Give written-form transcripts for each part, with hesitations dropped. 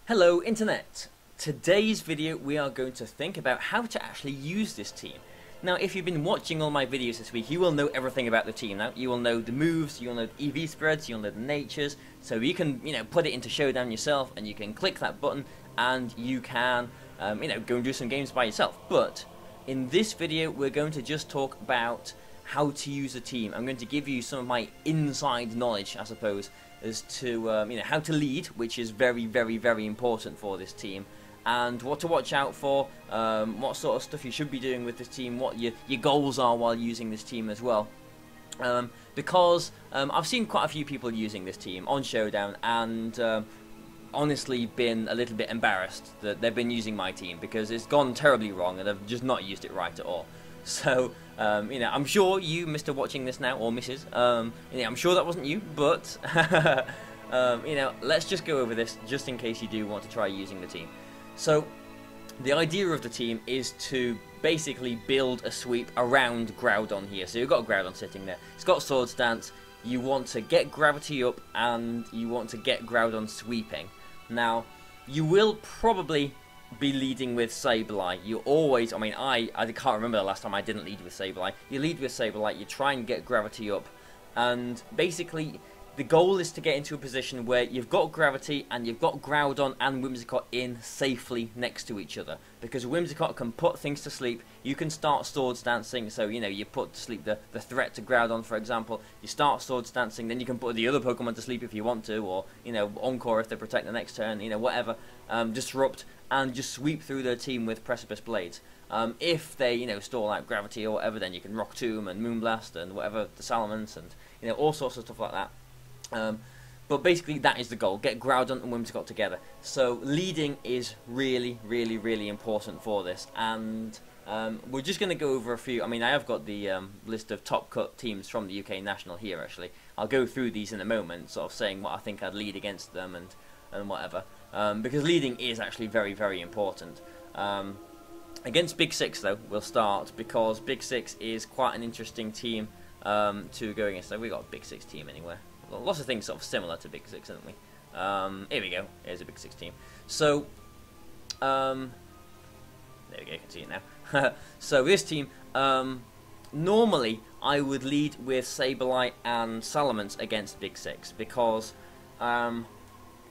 Hello Internet! Today's video we are going to think about how to actually use this team. Now if you've been watching all my videos this week, you will know everything about the team now. You will know the moves, you'll know the EV spreads, you'll know the natures, so you can put it into Showdown yourself and you can click that button and you can go and do some games by yourself. But in this video we're going to just talk about how to use the team. I'm going to give you some of my inside knowledge, I suppose, as to how to lead, which is very, very, very important for this team, and what to watch out for, what sort of stuff you should be doing with this team, what your goals are while using this team as well. Because I've seen quite a few people using this team on Showdown and honestly been a little bit embarrassed that they've been using my team because it's gone terribly wrong and they've just not used it right at all. So, I'm sure you, Mr. watching this now, or Mrs., I'm sure that wasn't you, but, let's just go over this just in case you do want to try using the team. So, the idea of the team is to basically build a sweep around Groudon here. So you've got Groudon sitting there. It's got Swords Dance. You want to get Gravity up, and you want to get Groudon sweeping. Now, you will probably be leading with Sableye. You always, I can't remember the last time I didn't lead with Sableye. You lead with Sableye, you try and get Gravity up, and basically the goal is to get into a position where you've got Gravity and you've got Groudon and Whimsicott in safely next to each other, because Whimsicott can put things to sleep. You can start Swords Dancing, so you put to sleep the threat to Groudon, for example. You start Swords Dancing, then you can put the other Pokemon to sleep if you want to, or Encore if they protect the next turn, whatever. Disrupt and just sweep through their team with Precipice Blades. If they stall out Gravity or whatever, then you can Rock Tomb and Moonblast and whatever, the Salamence, and all sorts of stuff like that. But basically that is the goal, get Groudon and Whimsicott together. So leading is really, really, really important for this, and we're just going to go over a few. I have got the list of top cut teams from the UK National here actually. I'll go through these in a moment, sort of saying what I think I'd lead against them and whatever, because leading is actually very, very important. Against Big Six though, we'll start, because Big Six is quite an interesting team to go against. So we got a Big Six team anywhere. Lots of things sort of similar to Big Six, haven't we? Here we go. Here's a Big Six team. So, there we go. You can see it now. So this team, normally I would lead with Sableye and Salamence against Big Six, because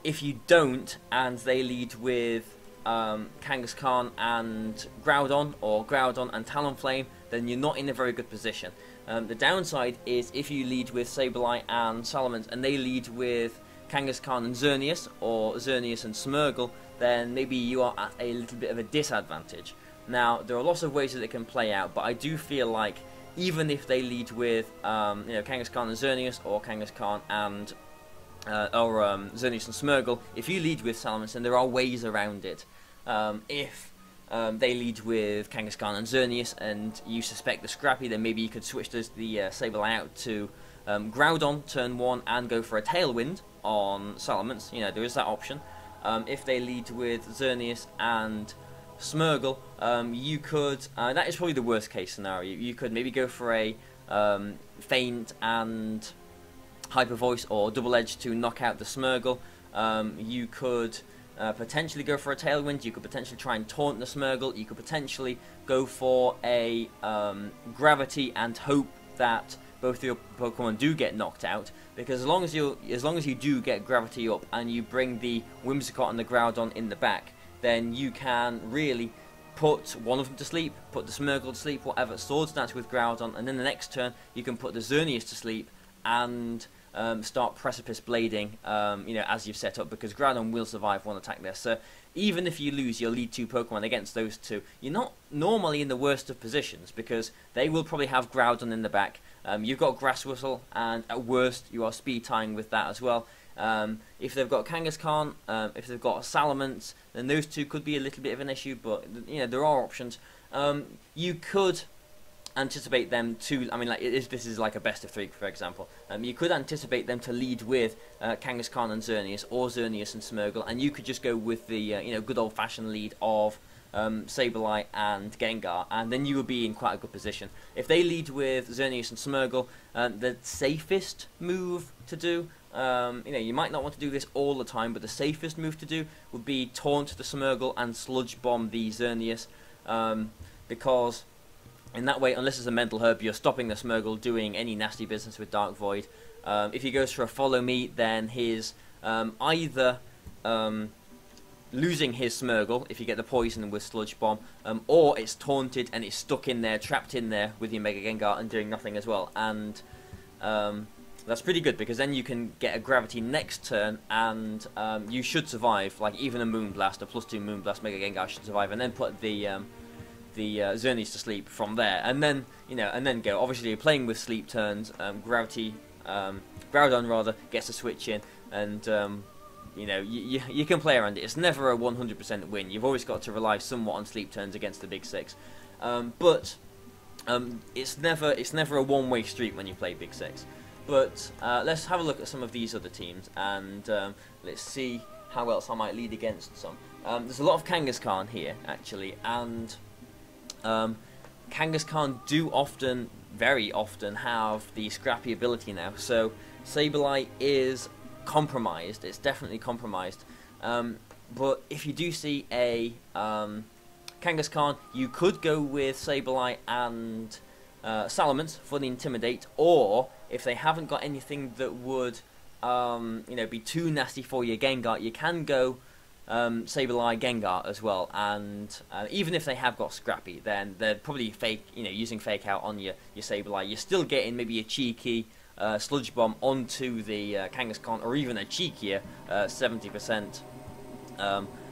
if you don't and they lead with Kangaskhan and Groudon, or Groudon and Talonflame, then you're not in a very good position. The downside is if you lead with Sableye and Salamence and they lead with Kangaskhan and Xerneas, or Xerneas and Smeargle, then maybe you are at a little bit of a disadvantage. Now, there are lots of ways that it can play out, but I do feel like even if they lead with Kangaskhan and Xerneas, or Kangaskhan and Xerneas and Smeargle, if you lead with Salamence, then there are ways around it. If they lead with Kangaskhan and Xerneas and you suspect the Scrappy, then maybe you could switch the Sableye out to Groudon turn 1 and go for a Tailwind on Salamence. There is that option. If they lead with Xerneas and Smeargle, you could, that is probably the worst case scenario, you could maybe go for a Feint and Hyper Voice or Double Edge to knock out the Smeargle. You could potentially go for a Tailwind, you could potentially try and taunt the Smeargle, you could potentially go for a Gravity and hope that both of your Pokemon do get knocked out, because as long as you do get Gravity up and you bring the Whimsicott and the Groudon in the back, then you can really put one of them to sleep, put the Smeargle to sleep, whatever, Swords Dance with Groudon, and then the next turn you can put the Xerneas to sleep and start Precipice Blading, as you've set up, because Groudon will survive one attack there. So even if you lose your lead 2 Pokemon against those two, you're not normally in the worst of positions, because they will probably have Groudon in the back. You've got Grass Whistle, and at worst you are speed tying with that as well. If they've got Kangaskhan, if they've got Salamence, then those two could be a little bit of an issue, but there are options. You could anticipate them to, if this is like a best of 3, for example, you could anticipate them to lead with Kangaskhan and Xerneas, or Xerneas and Smeargle, and you could just go with the good old-fashioned lead of Sableye and Gengar, and then you would be in quite a good position. If they lead with Xerneas and Smeargle, the safest move to do you know, you might not want to do this all the time, but the safest move to do would be taunt the Smeargle and sludge bomb the Xerneas, because in that way, unless it's a mental herb, you're stopping the Smeargle doing any nasty business with Dark Void. If he goes for a follow me, then his either losing his Smeargle if you get the poison with Sludge Bomb, or it's taunted and it's stuck in there, trapped in there with your Mega Gengar and doing nothing as well. And that's pretty good, because then you can get a Gravity next turn and you should survive. Like even a Moonblast, a +2 Moonblast Mega Gengar should survive, and then put the Xerneas to sleep from there, and then and then go. Obviously, you're playing with sleep turns. Gravity, Groudon rather, gets a switch in, and you can play around it. It's never a 100% win. You've always got to rely somewhat on sleep turns against the big six, but it's never a one-way street when you play big six. But let's have a look at some of these other teams, and let's see how else I might lead against some. There's a lot of Kangaskhan here, actually, and Kangaskhan do often, very often, have the scrappy ability now. So Sableye is compromised. It's definitely compromised. But if you do see a Kangaskhan, you could go with Sableye and Salamence for the Intimidate, or if they haven't got anything that would be too nasty for your Gengar, you can go Sableye Gengar as well. And even if they have got Scrappy, then they're probably using Fake Out on your Sableye. You're still getting maybe a cheeky Sludge Bomb onto the Kangaskhan, or even a cheekier 70%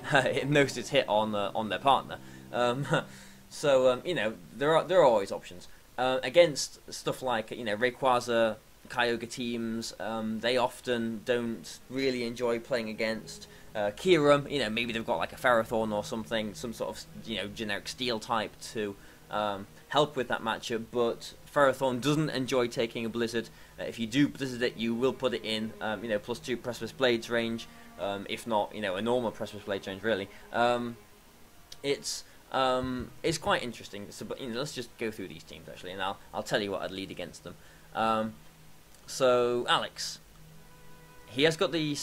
Hypnosis hit on their partner. So there are always options against stuff like Rayquaza, Kyogre teams. They often don't really enjoy playing against Kyurem. Maybe they've got like a Ferrothorn or something, some sort of generic Steel type to help with that matchup. But Ferrothorn doesn't enjoy taking a Blizzard. If you do Blizzard it, you will put it in +2 Precipice Blades range, if not a normal Precipice Blades range really. It's quite interesting. So, but let's just go through these teams actually, and I'll tell you what I'd lead against them. So Alex, he has got the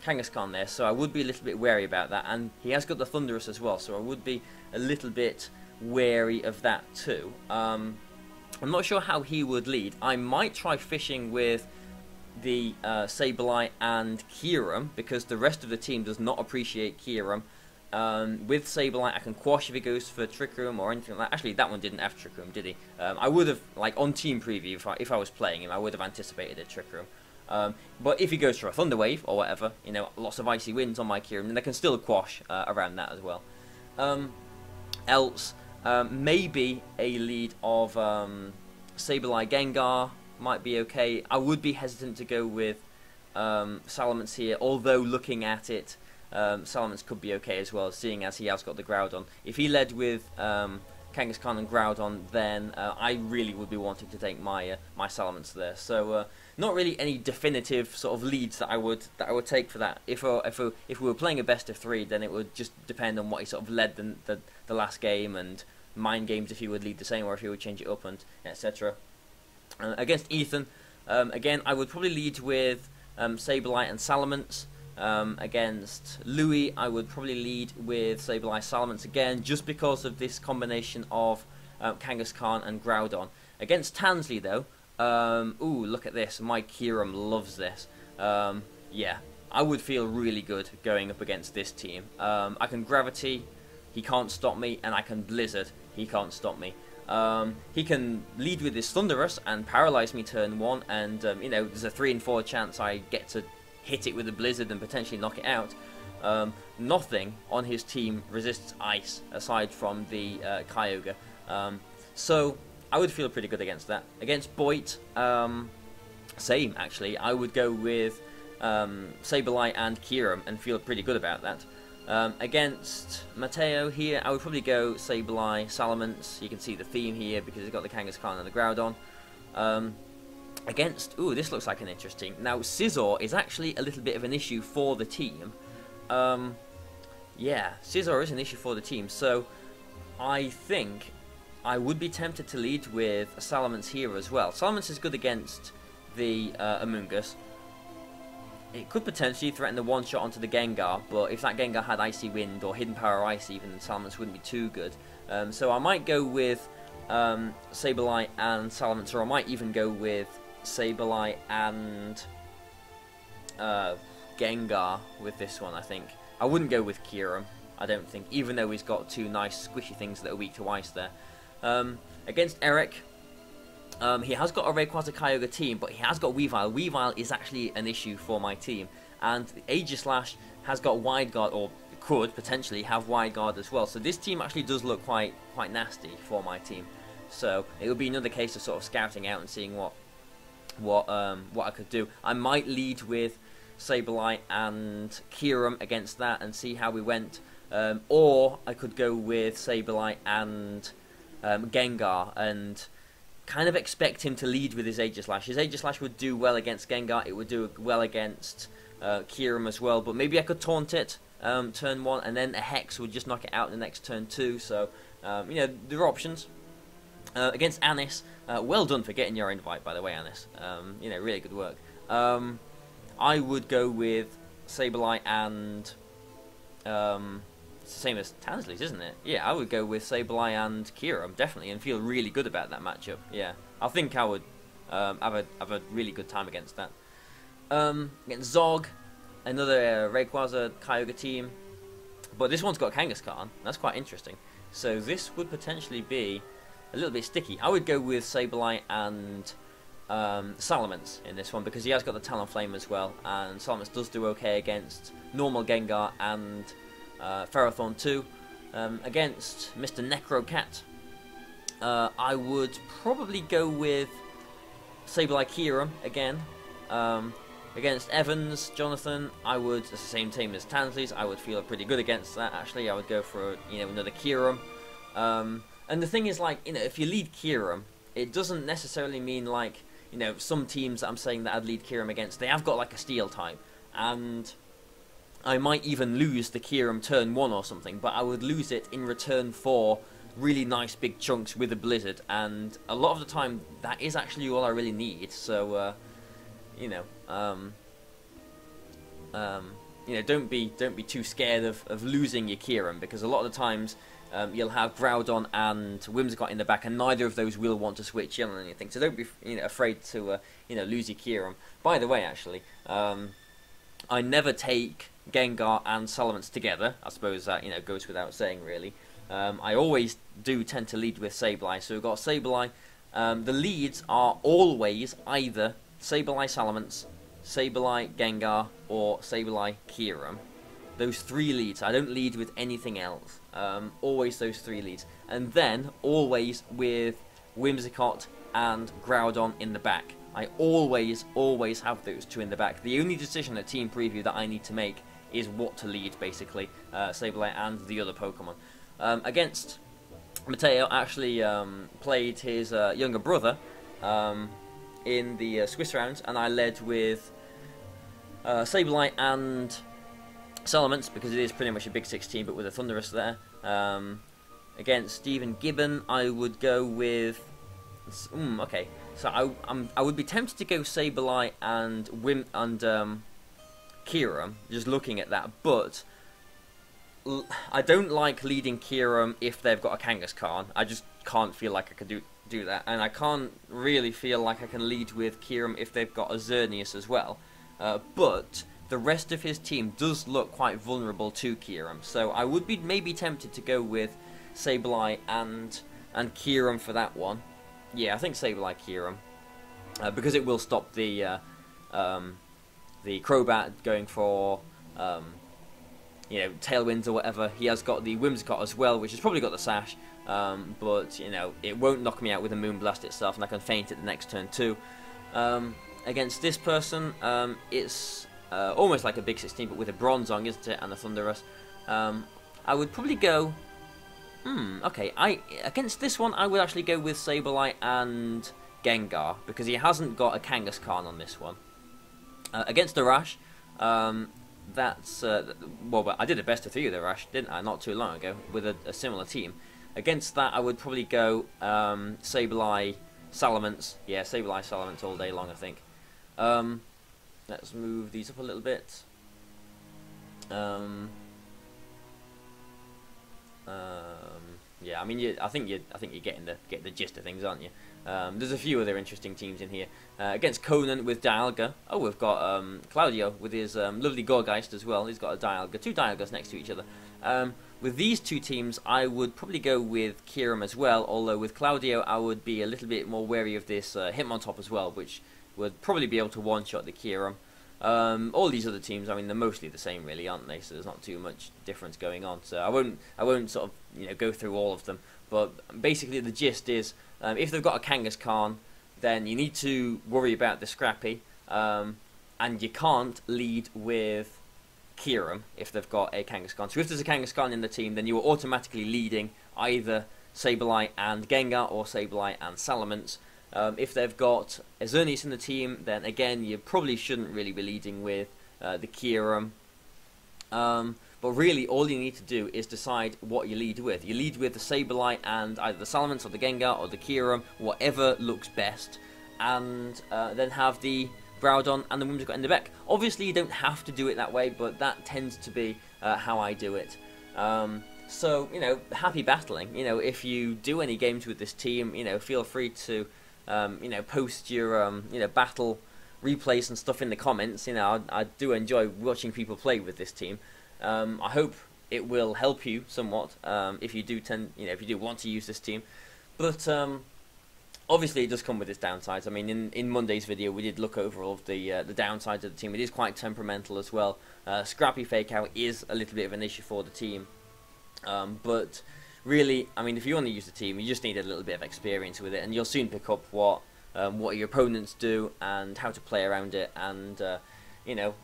Kangaskhan there, so I would be a little bit wary about that, and he has got the Thundurus as well, so I would be a little bit wary of that too. I'm not sure how he would lead. I might try fishing with the Sableye and Kyurem, because the rest of the team does not appreciate Kyurem. With Sableye, I can quash if he goes for Trick Room or anything like that. Actually, that one didn't have Trick Room, did he? I would have, like on Team Preview, if I was playing him, I would have anticipated a Trick Room. But if he goes for a Thunder Wave or whatever, lots of Icy Winds on my Kyurem, then I can still quash around that as well. Else, maybe a lead of Sableye Gengar might be okay. I would be hesitant to go with Salamence here, although looking at it, Salamence could be okay as well, seeing as he has got the Groudon. If he led with Kangaskhan and Groudon, then I really would be wanting to take my Salamence there. So not really any definitive sort of leads that I would take for that. If we were playing a best of 3, then it would just depend on what he sort of led the last game, and mind games if he would lead the same or if he would change it up, and etc. Against Ethan, again I would probably lead with Sableye and Salamence. Against Louis, I would probably lead with Sableye Salamence again, just because of this combination of Kangaskhan and Groudon. Against Tansley, though, ooh, look at this. My Kyurem loves this. Yeah, I would feel really good going up against this team. I can Gravity, he can't stop me, and I can Blizzard, he can't stop me. He can lead with his Thundurus and paralyze me turn 1, and there's a 3 in 4 chance I get to hit it with a Blizzard and potentially knock it out. Nothing on his team resists ice aside from the Kyogre, so I would feel pretty good against that. Against Boit, same actually. I would go with Sableye and Kyurem and feel pretty good about that. Against Mateo here, I would probably go Sableye, Salamence. You can see the theme here because it's got the Kangaskhan and the Groudon. Against, ooh, this looks like an interesting. Now, Scizor is actually a little bit of an issue for the team. Yeah, Scizor is an issue for the team, so I think I would be tempted to lead with Salamence here as well. Salamence is good against the Amoonguss. it could potentially threaten the one-shot onto the Gengar, but if that Gengar had Icy Wind or Hidden Power Ice even, then Salamence wouldn't be too good. So I might go with Sableye and Salamence, or I might even go with Sableye and Gengar with this one, I think. I wouldn't go with Kyurem, I don't think, even though he's got two nice squishy things that are weak to ice there. Against Eric, he has got a Rayquaza Kyogre team, but he has got Weavile. Weavile is actually an issue for my team, and Aegislash has got Wide Guard, or could potentially have Wide Guard as well. So this team actually does look quite nasty for my team. So it would be another case of sort of scouting out and seeing what I could do. I might lead with Sableye and Kyurem against that and see how we went, or I could go with Sableye and Gengar and kind of expect him to lead with his Aegislash. His Aegislash would do well against Gengar, it would do well against Kyurem as well, but maybe I could taunt it turn 1, and then a Hex would just knock it out in the next turn 2, so, you know, there are options. Against Anis, well done for getting your invite, by the way, Anis. You know, really good work. I would go with Sableye and it's the same as Tansley's, isn't it? Yeah, I would go with Sableye and Kyurem, definitely, and feel really good about that matchup. Yeah, I think I would have a really good time against that. Against Zog, another Rayquaza Kyogre team, but this one's got Kangaskhan. That's quite interesting. So this would potentially be a little bit sticky. I would go with Sableye and Salamence in this one, because he has got the Talonflame as well, and Salamence does do okay against normal Gengar and Ferrothorn too. Against Mr. Necrocat, I would probably go with Sableye Kyurem again. Against Evans, Jonathan, I would, it's the same team as Tansley's, I would feel pretty good against that actually. I would go for, you know, another Kyurem. And the thing is, like, you know, if you lead Kyurem, it doesn't necessarily mean, like, you know, some teams that I'm saying that I'd lead Kyurem against, they have got like a Steel type, and I might even lose the Kyurem turn 1 or something, but I would lose it in return for really nice big chunks with a Blizzard, and a lot of the time that is actually all I really need. So you know, don't be too scared of losing your Kyurem, because a lot of the times you'll have Groudon and Whimsicott in the back, and neither of those will want to switch in on anything. So don't be afraid to lose your Kyurem. By the way, actually, I never take Gengar and Salamence together. I suppose that goes without saying, really. I always do tend to lead with Sableye. So we've got Sableye. The leads are always either Sableye Salamence, Sableye Gengar, or Sableye Kyurem. Those 3 leads. I don't lead with anything else. Always those 3 leads. And then always with Whimsicott and Groudon in the back. I always have those 2 in the back. The only decision at Team Preview that I need to make is what to lead, basically. Sableye and the other Pokemon. Against Mateo, actually played his younger brother in the Swiss rounds, and I led with Sableye and Salamence, because it is pretty much a Big 16, but with a Thundurus there. Against Stephen Gibbon, I would go with... okay, so I would be tempted to go Sableye and Kyurem, just looking at that, but I don't like leading Kyurem if they've got a Kangaskhan. I just can't feel like I could do that, and I can't really feel like I can lead with Kyurem if they've got a Xerneas as well. But the rest of his team does look quite vulnerable to Kyurem, so I would be maybe tempted to go with Sableye and Kyurem for that one. Yeah, I think Sableye Kyurem, because it will stop the Crobat going for Tailwinds or whatever. He has got the Whimsicott as well, which has probably got the Sash, but it won't knock me out with a Moonblast itself, and I can feint it the next turn too. Against this person, it's almost like a Big 16, but with a Bronzong, isn't it, and a Thundurus. I would probably go... okay, against this one, I would actually go with Sableye and Gengar, because he hasn't got a Kangaskhan on this one. Against Arash, that's... well, I did a best of 3 with Arash, didn't I, not too long ago, with a similar team. Against that, I would probably go Sableye Salamence. Yeah, Sableye Salamence all day long, I think. Let's move these up a little bit. Yeah, I mean, I think you're getting the gist of things, aren't you? There's a few other interesting teams in here. Against Conan with Dialga. Oh, we've got Claudio with his lovely Gorgeist as well. He's got a Dialga, 2 Dialgas next to each other. With these two teams, I would probably go with Kyurem as well, although with Claudio, I would be a little bit more wary of this Hitmontop as well, which would probably be able to one-shot the Kyurem. All these other teams, I mean, they're mostly the same, really, aren't they? So there's not too much difference going on. So I won't sort of go through all of them. But basically, the gist is, if they've got a Kangaskhan, then you need to worry about the Scrappy, and you can't lead with Kyurem if they've got a Kangaskhan. So if there's a Kangaskhan in the team, then you are automatically leading either Sableye and Gengar or Sableye and Salamence. If they've got a Xerneas in the team, then again, you probably shouldn't really be leading with the Kyurem. But really, all you need to do is decide what you lead with. You lead with the Sableye and either the Salamence or the Gengar or the Kyurem, whatever looks best, and then have the Groudon and the Whimsicott in the back. Obviously, you don't have to do it that way, but that tends to be how I do it. So, you know, happy battling. You know, if you do any games with this team, you know, feel free to, you know, post your, you know, battle replays and stuff in the comments. You know, I do enjoy watching people play with this team. I hope it will help you somewhat if you do if you do want to use this team. But obviously, it does come with its downsides. I mean, in Monday's video, we did look over all of the downsides of the team. It is quite temperamental as well. Scrappy Fake Out is a little bit of an issue for the team. But really, I mean, if you want to use the team, you just need a little bit of experience with it, and you'll soon pick up what your opponents do and how to play around it, and you know,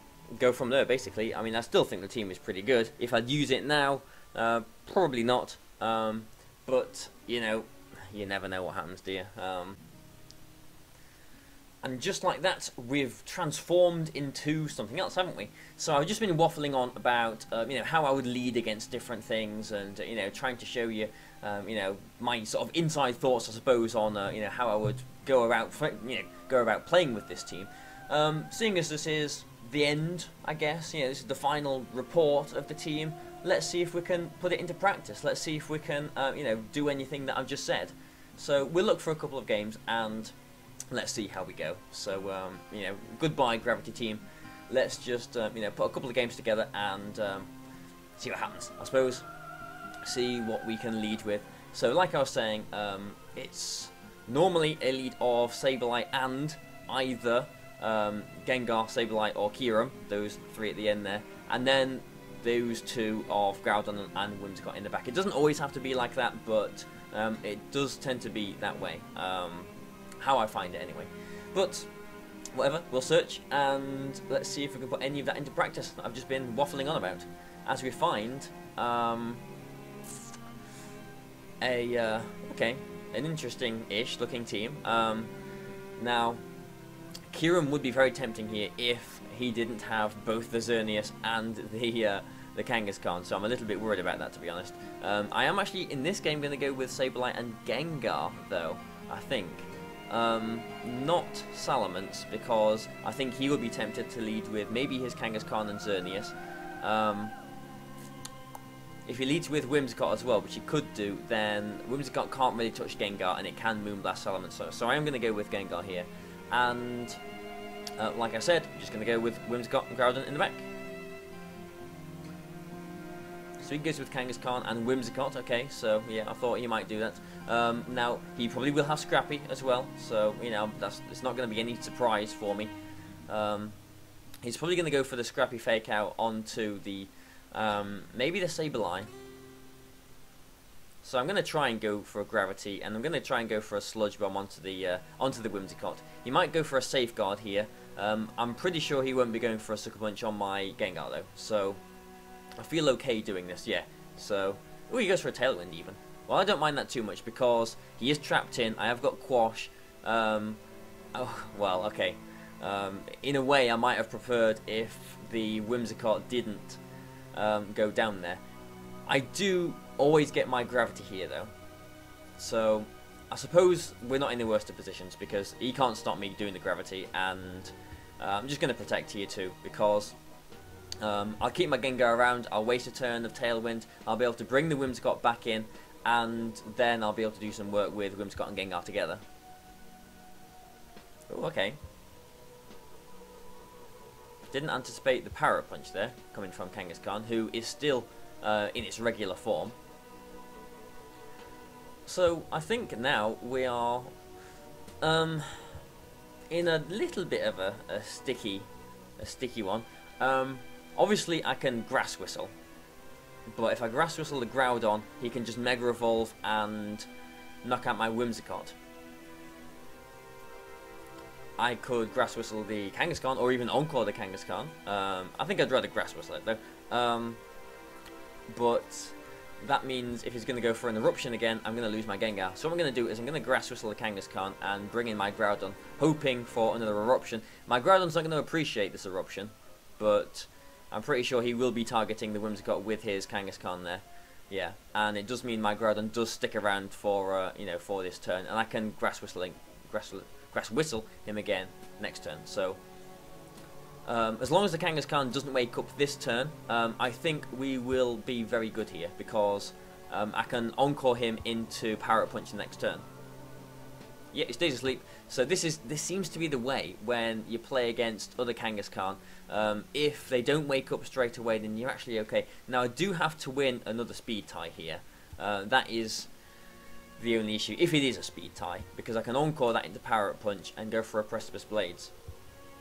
go from there. Basically, I mean, I still think the team is pretty good. If I'd use it now, probably not. But you know, you never know what happens, do you? And just like that, we've transformed into something else, haven't we? So I've just been waffling on about, you know, how I would lead against different things, and you know, trying to show you, you know, my sort of inside thoughts, I suppose, on you know, how I would go about playing with this team. Seeing as this is the end, I guess, you know, this is the final report of the team. Let's see if we can put it into practice. Let's see if we can, you know, do anything that I've just said. So we'll look for a couple of games and let's see how we go. So, you know, goodbye, Gravity Team. Let's just, you know, put a couple of games together and see what happens. I suppose, see what we can lead with. So, like I was saying, it's normally a lead of Sableye and either Gengar, Sableye, or Kyurem. Those three at the end there. And then those two of Groudon and Whimsicott in the back. It doesn't always have to be like that, but it does tend to be that way. How I find it anyway. But whatever, we'll search and let's see if we can put any of that into practice that I've just been waffling on about. As we find okay, an interesting-ish looking team. Now, Kyurem would be very tempting here if he didn't have both the Xerneas and the Kangaskhan, so I'm a little bit worried about that, to be honest. I am actually, in this game, going to go with Sableye and Gengar, though, I think. Not Salamence, because I think he would be tempted to lead with maybe his Kangaskhan and Xerneas. If he leads with Whimsicott as well, which he could do, then Whimsicott can't really touch Gengar, and it can Moonblast Salamence. So I am going to go with Gengar here. And, like I said, I'm just going to go with Whimsicott and Groudon in the back. So he goes with Kangaskhan and Whimsicott, okay, so yeah, I thought he might do that. Now, he probably will have Scrappy as well, so, you know, it's not going to be any surprise for me. He's probably going to go for the Scrappy Fake Out onto the, maybe the Sableye. So I'm going to try and go for a Gravity, and I'm going to try and go for a Sludge Bomb onto the Whimsicott. He might go for a Safeguard here. I'm pretty sure he won't be going for a Sucker Punch on my Gengar, though, so I feel okay doing this, yeah. So, oh, he goes for a Tailwind even. Well, I don't mind that too much because he is trapped in. I have got Quash. Oh, well, okay. In a way, I might have preferred if the Whimsicott didn't go down there. I do always get my Gravity here, though. So, I suppose we're not in the worst of positions because he can't stop me doing the Gravity, and I'm just going to protect Tier 2 because I'll keep my Gengar around, I'll waste a turn of Tailwind, I'll be able to bring the Whimsicott back in, and then I'll be able to do some work with Whimsicott and Gengar together. Oh, okay. Didn't anticipate the Power Punch there, coming from Kangaskhan, who is still in its regular form. So, I think now we are in a little bit of a sticky one. Obviously, I can Grass Whistle, but if I Grass Whistle the Groudon, he can just Mega Evolve and knock out my Whimsicott. I could Grass Whistle the Kangaskhan, or even Encore the Kangaskhan. I think I'd rather Grass Whistle it though. But that means if he's going to go for an Eruption again, I'm going to lose my Gengar. So what I'm going to do is I'm going to Grass Whistle the Kangaskhan and bring in my Groudon, hoping for another Eruption. My Groudon's not going to appreciate this Eruption, but I'm pretty sure he will be targeting the Whimsicott with his Kangaskhan there. Yeah, and it does mean my Groudon does stick around for for this turn, and I can Grass Whistle him again next turn. So as long as the Kangaskhan doesn't wake up this turn, I think we will be very good here, because I can Encore him into Power Punch the next turn. Yeah, he stays asleep. So this seems to be the way when you play against other Kangaskhan. If they don't wake up straight away, then you're actually okay. Now I do have to win another speed tie here. That is the only issue, if it is a speed tie, because I can Encore that into Power Punch and go for a Precipice Blades.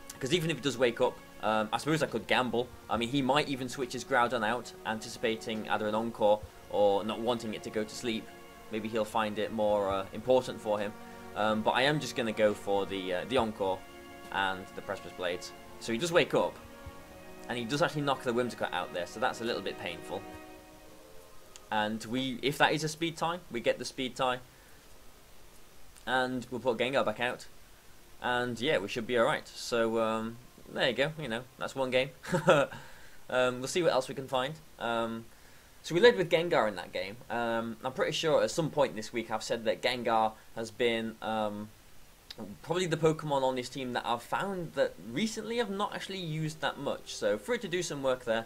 Because even if he does wake up, I suppose I could gamble. I mean, he might even switch his Groudon out, anticipating either an Encore or not wanting it to go to sleep. Maybe he'll find it more important for him. But I am just going to go for the Encore and the Precipice Blades. So he does wake up, and he does actually knock the Whimsicott out there, so that's a little bit painful. And if that is a speed tie, we get the speed tie, and we'll put Gengar back out, and yeah, we should be alright. So there you go, that's one game. We'll see what else we can find. So we led with Gengar in that game. I'm pretty sure at some point this week I've said that Gengar has been probably the Pokemon on this team that I've found that recently I've not actually used that much. So for it to do some work there,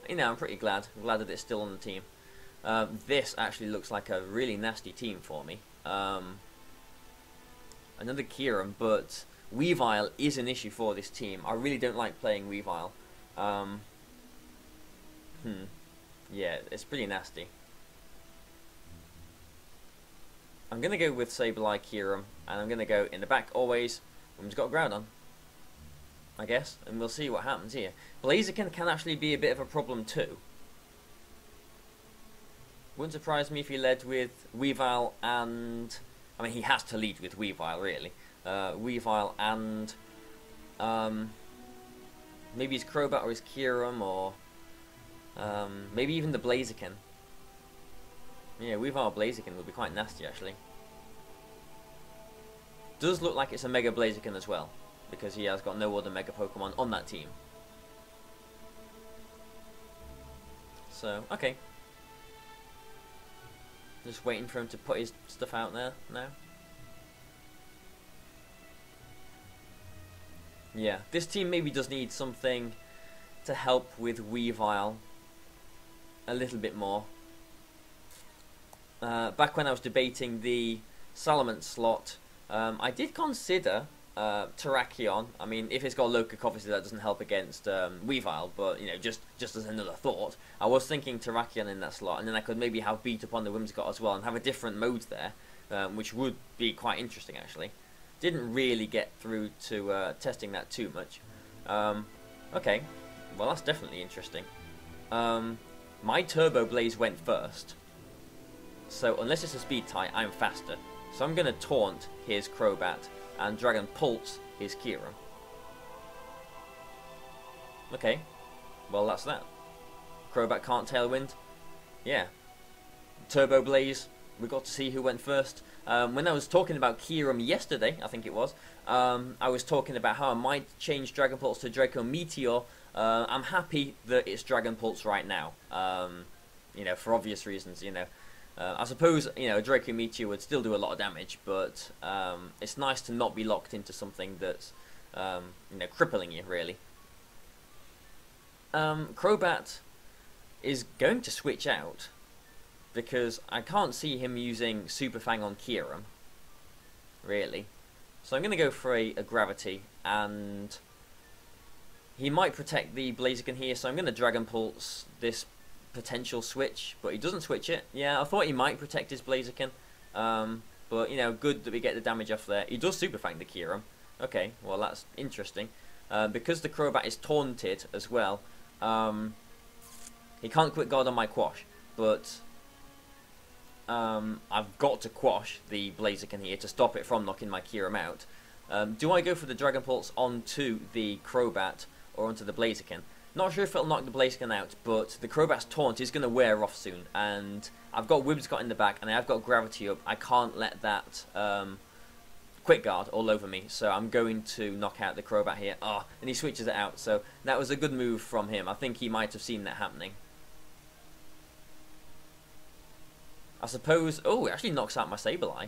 I'm pretty glad. I'm glad that it's still on the team. This actually looks like a really nasty team for me. Another Kyurem, but Weavile is an issue for this team. I really don't like playing Weavile. Yeah, it's pretty nasty. I'm going to go with Sableye Kyurem, and I'm going to go in the back always. We've got a Groudon, I guess, and we'll see what happens here. Blaziken can actually be a bit of a problem too. Wouldn't surprise me if he led with Weavile and... I mean, he has to lead with Weavile, really. Weavile and... maybe his Crobat or his Kyurem, or... maybe even the Blaziken. Yeah, Weavile Blaziken would be quite nasty, actually. Does look like it's a Mega Blaziken as well, because he has got no other Mega Pokemon on that team. So, okay. Just waiting for him to put his stuff out there now. Yeah, this team maybe does need something to help with Weavile a little bit more. Back when I was debating the Salamence slot, I did consider Terrakion. I mean, if it's got Lokok, obviously that doesn't help against Weavile, but just as another thought, I was thinking Terrakion in that slot, and then I could maybe have Beat Up on the Whimsicott as well, and have a different mode there, which would be quite interesting actually. Didn't really get through to testing that too much. Okay, well that's definitely interesting. My Turbo Blaze went first, so unless it's a speed tie, I'm faster. So I'm going to taunt his Crobat and Dragon Pulse his Kyurem. Okay, well that's that. Crobat can't Tailwind. Yeah. Turbo Blaze, we got to see who went first. When I was talking about Kyurem yesterday, I think it was, I was talking about how I might change Dragon Pulse to Draco Meteor. I'm happy that it's Dragon Pulse right now. For obvious reasons, I suppose, a Draco Meteor would still do a lot of damage, but it's nice to not be locked into something that's crippling you really. Crobat is going to switch out because I can't see him using Super Fang on Kyurem, really. So I'm going to go for a Gravity, and he might protect the Blaziken here, so I'm going to Dragon Pulse this potential switch, but he doesn't switch it. Yeah, I thought he might protect his Blaziken, but, good that we get the damage off there. He does Super Fang the Kyurem. Okay, well, that's interesting. Because the Crobat is taunted as well, he can't Quick Guard on my Quash, but I've got to Quash the Blaziken here to stop it from knocking my Kyurem out. Do I go for the Dragon Pulse onto the Crobat or onto the Blaziken? Not sure if it'll knock the Blaziken out, but the Crobat's taunt is going to wear off soon, and I've got Whimsicott in the back, and I've got Gravity up. I can't let that Quick Guard all over me, so I'm going to knock out the Crobat here. Oh, and he switches it out, so that was a good move from him. I think he might have seen that happening. I suppose... Oh, it actually knocks out my Sableye.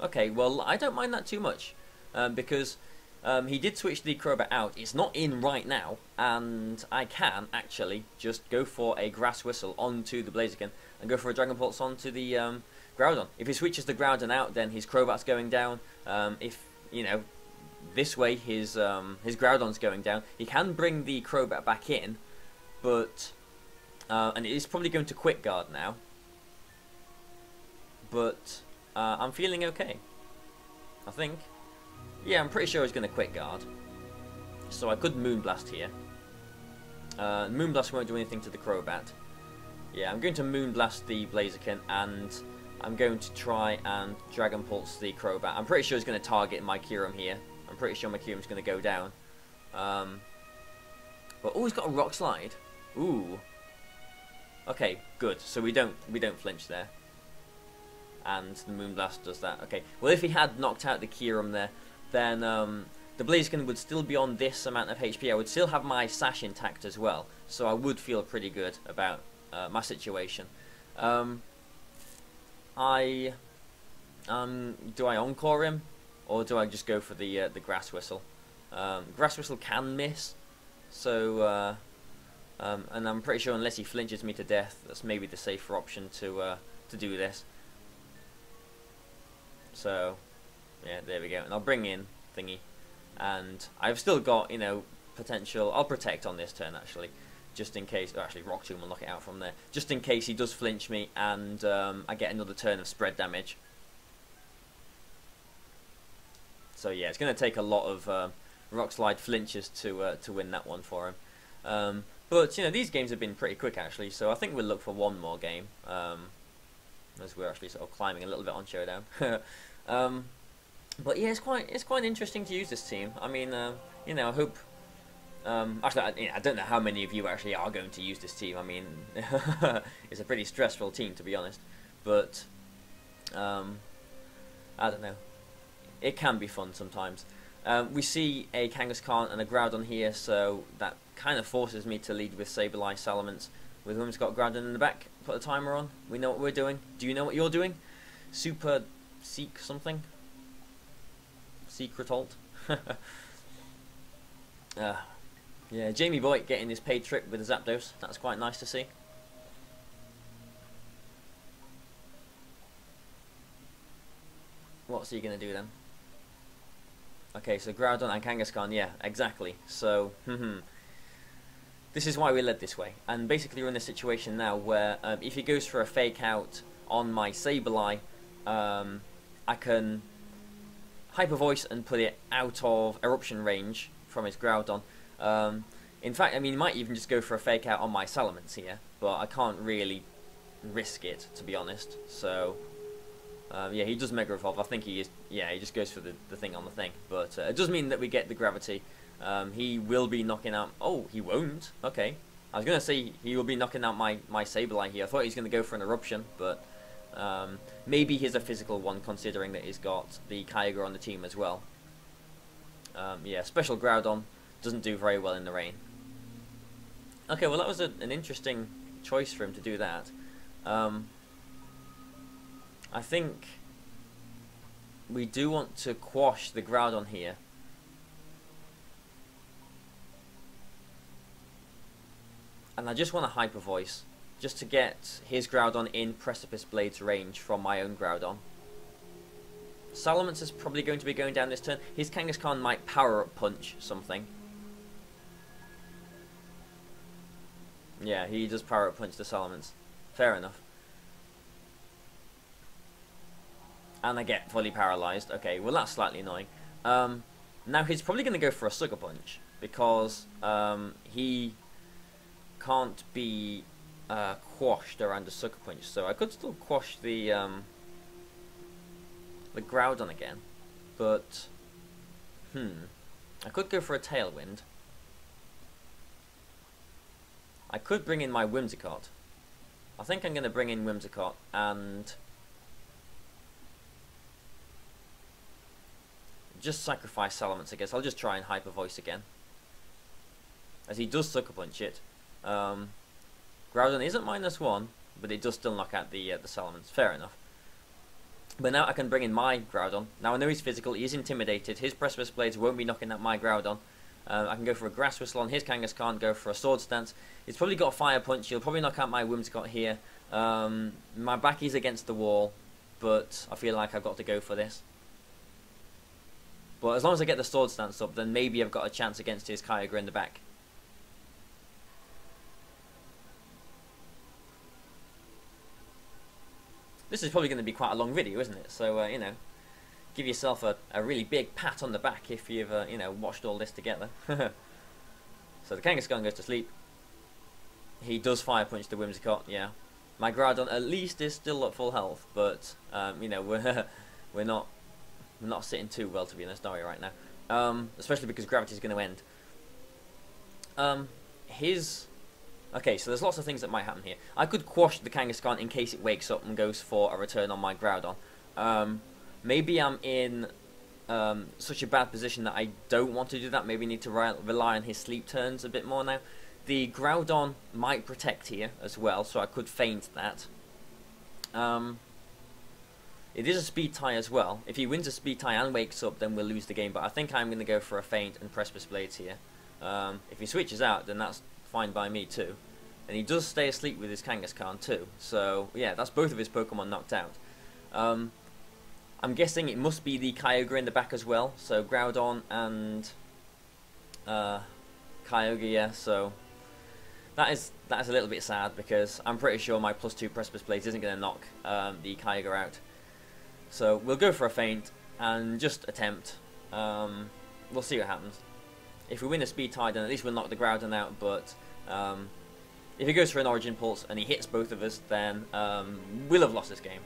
Okay, well, I don't mind that too much, because he did switch the Crobat out. It's not in right now, and I can actually just go for a Grass Whistle onto the Blaziken and go for a Dragon Pulse onto the Groudon. If he switches the Groudon out, then his Crobat's going down. If, this way his Groudon's going down, he can bring the Crobat back in, but... and it is probably going to Quick Guard now. But I'm feeling okay, I think. Yeah, I'm pretty sure he's going to Quick Guard. So I could Moonblast here. Moonblast won't do anything to the Crobat. Yeah, I'm going to Moonblast the Blaziken, and I'm going to try and Dragon Pulse the Crobat. I'm pretty sure he's going to target my Kyurem here. I'm pretty sure my Kyurem's going to go down. But oh, he's got a Rock Slide. Ooh. Okay, good. So we don't flinch there. And the Moonblast does that. Okay, well, if he had knocked out the Kyurem there, then the Blaziken would still be on this amount of HP. I would still have my Sash intact as well, so I would feel pretty good about my situation. Do I Encore him, or do I just go for the Grass Whistle? Grass Whistle can miss, so and I'm pretty sure unless he flinches me to death, that's maybe the safer option to do this. So, yeah, there we go. And I'll bring in Thingy. And I've still got, potential... I'll Protect on this turn, actually. Just in case... Oh, actually, Rock Tomb will knock it out from there. Just in case he does flinch me and I get another turn of spread damage. So, yeah, it's going to take a lot of Rock Slide flinches to win that one for him. But, these games have been pretty quick, actually. So I think we'll look for one more game. As we're actually sort of climbing a little bit on Showdown. But yeah, it's quite interesting to use this team. I mean, I hope. Actually, I don't know how many of you actually are going to use this team. I mean, it's a pretty stressful team, to be honest. But I don't know. It can be fun sometimes. We see a Kangaskhan and a Groudon here, so that kind of forces me to lead with Sableye Salamence. With Whimsicott Groudon in the back. Put the timer on. We know what we're doing. Do you know what you're doing? Super Seek something? Secret Alt? Yeah, Jamie Boyd getting his paid trip with a Zapdos. That's quite nice to see. What's he going to do then? Okay, so Groudon and Kangaskhan, yeah, exactly. So, this is why we led this way, and basically we're in a situation now where if he goes for a Fake Out on my Sableye, I can Hyper Voice and put it out of Eruption range from his Groudon. In fact, I mean, he might even just go for a Fake Out on my Salamence here, but I can't really risk it, to be honest. So, yeah, he does Mega Evolve. I think he is. Yeah, he just goes for the thing on the thing, but it does mean that we get the Gravity. He will be knocking out... Oh, he won't. Okay. I was going to say he will be knocking out my Sableye here. I thought he was going to go for an Eruption, but maybe he's a physical one, considering that he's got the Kyogre on the team as well. Yeah, Special Groudon doesn't do very well in the rain. Okay, well that was an interesting choice for him to do that. I think we do want to quash the Groudon here. And I just want a Hyper Voice, just to get his Groudon in Precipice Blade's range from my own Groudon. Salamence is probably going to be going down this turn. His Kangaskhan might Power Up Punch something. Yeah, he does Power Up Punch the Salamence. Fair enough. And I get fully paralyzed. Okay, well that's slightly annoying. Now he's probably going to go for a Sucker Punch, because he can't be quashed around a Sucker Punch. So I could still quash the Groudon again, but I could go for a Tailwind. I could bring in my Whimsicott. I think I'm going to bring in Whimsicott and just sacrifice Salamence, I guess. I'll just try and Hyper Voice again, as he does Sucker Punch it. Groudon isn't -1, but it does still knock out the Salamence. Fair enough. But now I can bring in my Groudon. Now I know he's physical, he is intimidated, his Precipice Blades won't be knocking out my Groudon. I can go for a Grass Whistle on his Kangaskhan, go for a Sword Stance. He's probably got a Fire Punch, he'll probably knock out my Whimsicott here. My backy's against the wall, but I feel like I've got to go for this. But as long as I get the Sword Stance up, then maybe I've got a chance against his Kyogre in the back. This is probably going to be quite a long video, isn't it? So, you know, give yourself a really big pat on the back if you've, you know, watched all this together. So the Kangaskhan goes to sleep. He does Fire Punch the Whimsicott, yeah. My Groudon at least is still at full health, but, you know, we're not sitting too well, to be honest, are we, right now? Especially because Gravity's going to end. Okay, so there's lots of things that might happen here. I could quash the Kangaskhan in case it wakes up and goes for a return on my Groudon. Maybe I'm in such a bad position that I don't want to do that. Maybe I need to rely on his sleep turns a bit more now. The Groudon might protect here as well, so I could feint that. It is a speed tie as well. If he wins a speed tie and wakes up, then we'll lose the game. But I think I'm going to go for a feint and Precipice Blades here. If he switches out, then that's fine by me too. And he does stay asleep with his Kangaskhan too. So yeah, that's both of his Pokemon knocked out. I'm guessing it must be the Kyogre in the back as well. So Groudon and Kyogre, yeah. So that is a little bit sad, because I'm pretty sure my +2 Precipice Blades isn't going to knock the Kyogre out. So we'll go for a feint and just attempt. We'll see what happens. If we win a speed tie, then at least we'll knock the Groudon out, but if he goes for an Origin Pulse and he hits both of us, then we'll have lost this game.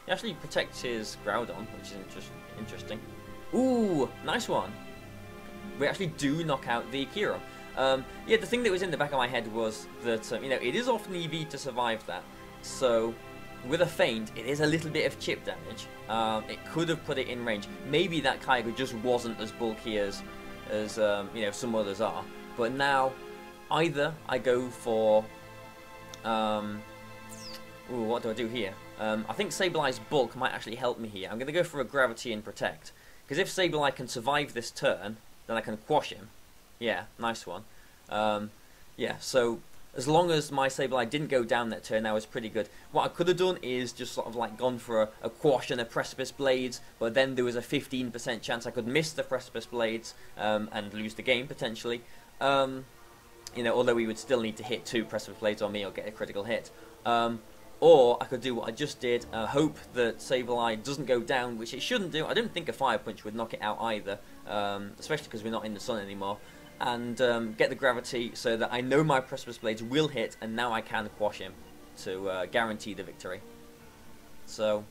He actually protects his Groudon, which is interesting. Ooh, nice one. We actually do knock out the Kyurem. Yeah, the thing that was in the back of my head was that, you know, it is often EV to survive that, so with a feint, it is a little bit of chip damage. It could have put it in range. Maybe that Kyogre just wasn't as bulky as you know, some others are. But now, either I go for ooh, what do I do here? I think Sableye's bulk might actually help me here. I'm going to go for a Gravity and Protect, because if Sableye can survive this turn, then I can quash him. Yeah, nice one. Yeah, so as long as my Sableye didn't go down that turn, that was pretty good. What I could have done is just sort of like gone for a quash and a Precipice Blades, but then there was a 15% chance I could miss the Precipice Blades and lose the game potentially. You know, although we would still need to hit 2 Precipice Blades on me or get a critical hit. Or I could do what I just did, hope that Sableye doesn't go down, which it shouldn't do. I don't think a Fire Punch would knock it out either, especially because we're not in the sun anymore. And get the Gravity so that I know my Precipice Blades will hit, and now I can quash him to guarantee the victory. So,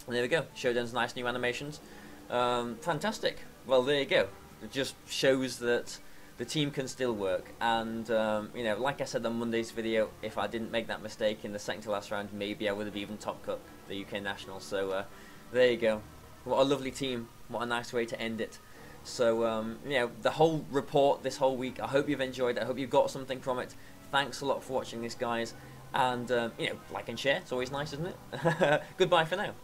there we go. Showdown's nice new animations. Fantastic. Well, there you go. It just shows that the team can still work, and you know, like I said on Monday's video, if I didn't make that mistake in the second to last round, maybe I would have even top cut the UK Nationals. So there you go. What a lovely team. What a nice way to end it. So you know, the whole report this whole week, I hope you've enjoyed it. I hope you've got something from it. Thanks a lot for watching this, guys, and you know, like and share. It's always nice, isn't it? Goodbye for now.